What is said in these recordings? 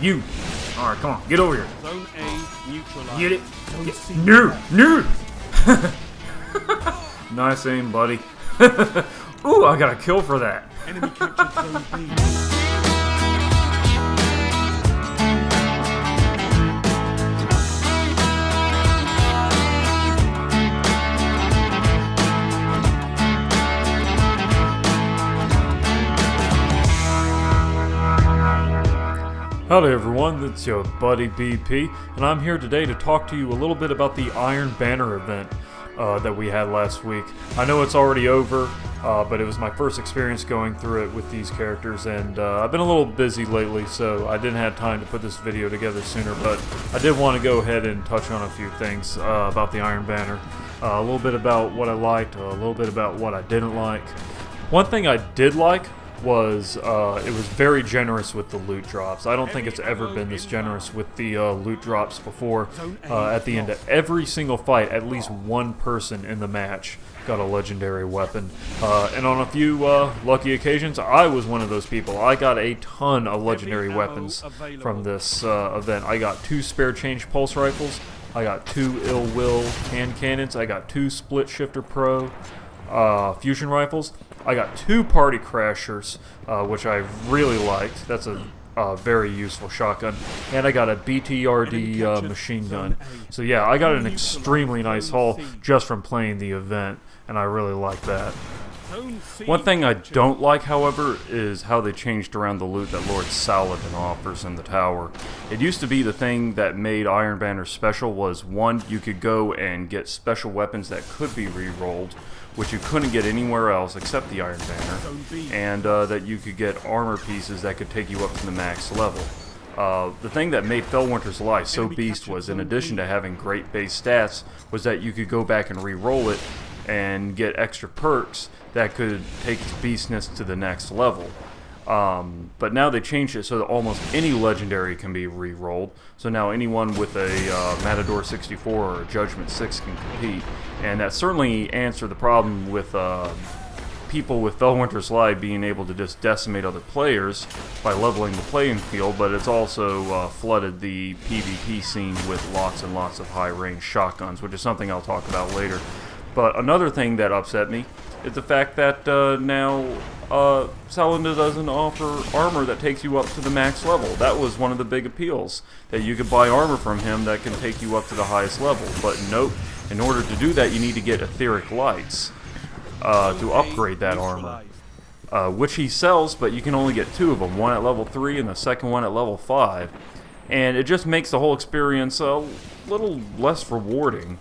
You. Alright, come on. Get over here. Zone A neutralized. Get it. No. No. Nice aim, buddy. Ooh, I got a kill for that. Enemy captured Zone B. Howdy everyone, it's your buddy BP, and I'm here today to talk to you a little bit about the Iron Banner event that we had last week. I know it's already over, but it was my first experience going through it with these characters, and I've been a little busy lately, so I didn't have time to put this video together sooner, but I did want to go ahead and touch on a few things about the Iron Banner. A little bit about what I liked, a little bit about what I didn't like. One thing I did like was it was very generous with the loot drops. I don't think it's ever been this generous with the loot drops before. At the end of every single fight, at least one person in the match got a legendary weapon. And on a few lucky occasions, I was one of those people. I got a ton of legendary weapons from this event. I got 2 spare change pulse rifles, I got 2 ill will hand cannons, I got 2 split shifter pro fusion rifles. I got 2 party crashers, which I really liked. That's a very useful shotgun. And I got a BTRD machine gun. So yeah, I got an extremely nice haul just from playing the event, and I really like that. One thing I don't like, however, is how they changed around the loot that Lord Saladin offers in the tower. It used to be the thing that made Iron Banner special was, 1, you could go and get special weapons that could be re-rolled, which you couldn't get anywhere else except the Iron Banner, and that you could get armor pieces that could take you up to the max level. The thing that made Fellwinter's Lie so beast was, in addition to having great base stats, was that you could go back and re-roll it and get extra perks that could take its beastness to the next level. But now they changed it so that almost any legendary can be re-rolled. So now anyone with a Matador 64 or a Judgment 6 can compete. And that certainly answered the problem with people with Fellwinter's Lie being able to just decimate other players by leveling the playing field, but it's also flooded the PvP scene with lots and lots of high-range shotguns, which is something I'll talk about later. But another thing that upset me is the fact that now Saladin doesn't offer armor that takes you up to the max level. That was one of the big appeals, that you could buy armor from him that can take you up to the highest level. But nope, in order to do that you need to get etheric lights to upgrade that armor, which he sells, but you can only get 2 of them, one at level 3 and the second one at level 5. And it just makes the whole experience a little less rewarding.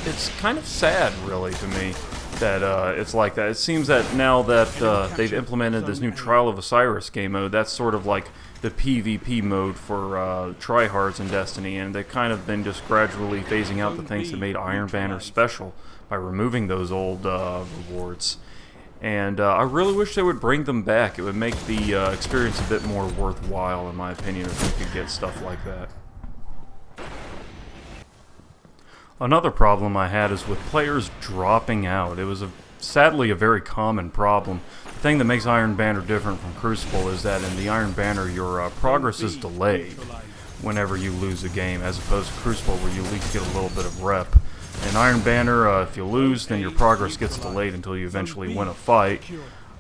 It's kind of sad, really, to me, that it's like that. It seems that now that they've implemented this new Trial of Osiris game mode, that's sort of like the PvP mode for tryhards in Destiny, and they've kind of been just gradually phasing out the things that made Iron Banner special by removing those old rewards. And I really wish they would bring them back. It would make the experience a bit more worthwhile, in my opinion, if we could get stuff like that. Another problem I had is with players dropping out. It was sadly a very common problem. The thing that makes Iron Banner different from Crucible is that in the Iron Banner your progress is delayed whenever you lose a game, as opposed to Crucible where you at least get a little bit of rep. In Iron Banner, if you lose, then your progress gets delayed until you eventually win a fight.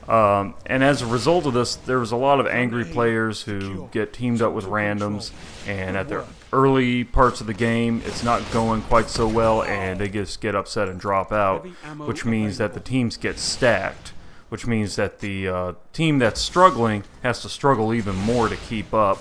And as a result of this, there was a lot of angry players who get teamed up with randoms, and at the early parts of the game it's not going quite so well and they just get upset and drop out, which means that the teams get stacked, which means that the team that's struggling has to struggle even more to keep up.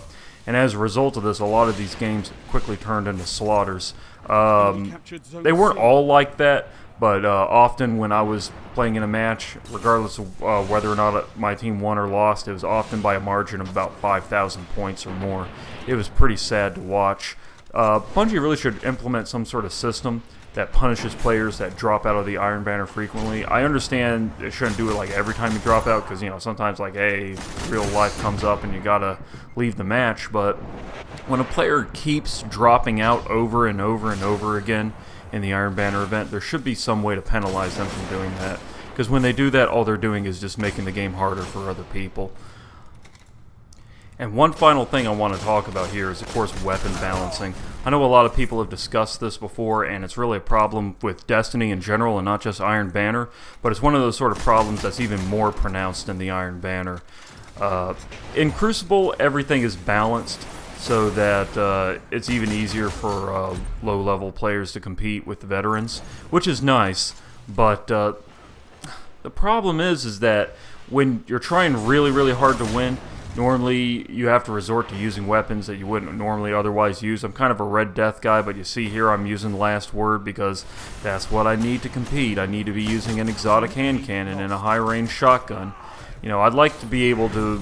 And as a result of this, a lot of these games quickly turned into slaughters. They weren't all like that, but often when I was playing in a match, regardless of whether or not my team won or lost, it was often by a margin of about 5,000 points or more. It was pretty sad to watch. Bungie really should implement some sort of system that punishes players that drop out of the Iron Banner frequently. I understand it shouldn't do it like every time you drop out, because, you know, sometimes like, hey, real life comes up and you gotta leave the match, but when a player keeps dropping out over and over and over again in the Iron Banner event, there should be some way to penalize them from doing that, because when they do that, all they're doing is just making the game harder for other people. And one final thing I want to talk about here is, of course, weapon balancing. I know a lot of people have discussed this before, and it's really a problem with Destiny in general and not just Iron Banner, but it's one of those sort of problems that's even more pronounced in the Iron Banner. In Crucible, everything is balanced so that it's even easier for low-level players to compete with the veterans, which is nice, but the problem is that when you're trying really, really hard to win, normally you have to resort to using weapons that you wouldn't normally otherwise use. I'm kind of a Red Death guy, but you see here I'm using Last Word because that's what I need to compete. I need to be using an exotic hand cannon and a high-range shotgun. You know, I'd like to be able to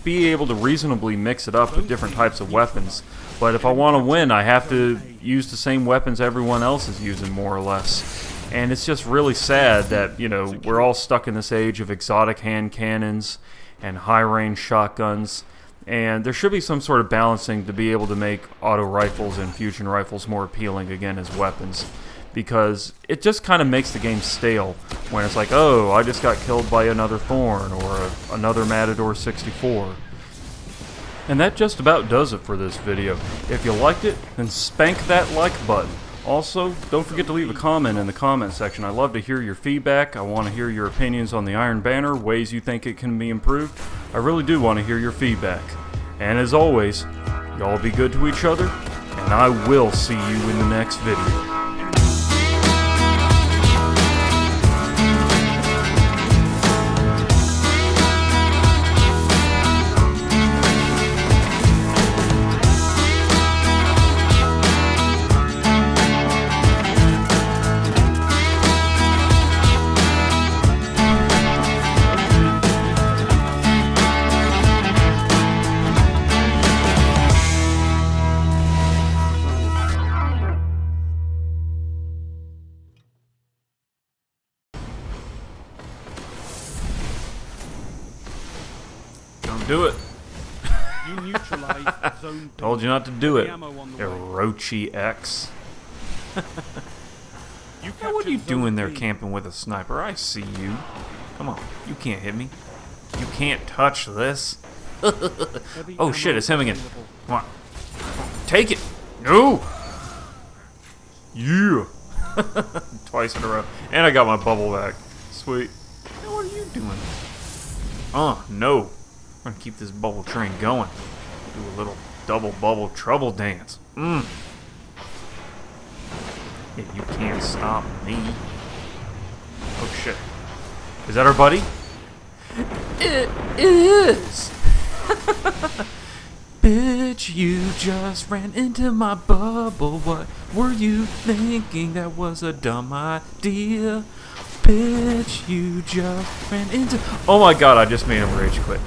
reasonably mix it up with different types of weapons, but if I want to win, I have to use the same weapons everyone else is using, more or less. And it's just really sad that, you know, we're all stuck in this age of exotic hand cannons and high-range shotguns, and there should be some sort of balancing to be able to make auto rifles and fusion rifles more appealing again as weapons, because it just kind of makes the game stale when it's like, oh, I just got killed by another Thorn or another Matador 64. And that just about does it for this video. If you liked it, then spank that like button. Also, don't forget to leave a comment in the comment section. I love to hear your feedback. I want to hear your opinions on the Iron Banner, ways you think it can be improved. I really do want to hear your feedback. And as always, y'all be good to each other, and I will see you in the next video. Don't do it. You neutralize zone B. Told you not to do it. The ammo on the way. Orochi X. You Now, what are you captured zone doing there B. camping with a sniper? I see you. Come on, you can't hit me. You can't touch this. Heavy Oh ammo shit, it's him again. available. Come on. Take it. No. Yeah. Twice in a row. And I got my bubble back. Sweet. Now, what are you doing? Oh, no. I'm gonna keep this bubble train going. Do a little double bubble trouble dance. Yeah, you can't stop me. Oh shit. Is that our buddy? It is! Bitch, you just ran into my bubble. What were you thinking? That was a dumb idea. Bitch, you just ran into... Oh my god, I just made him rage quit.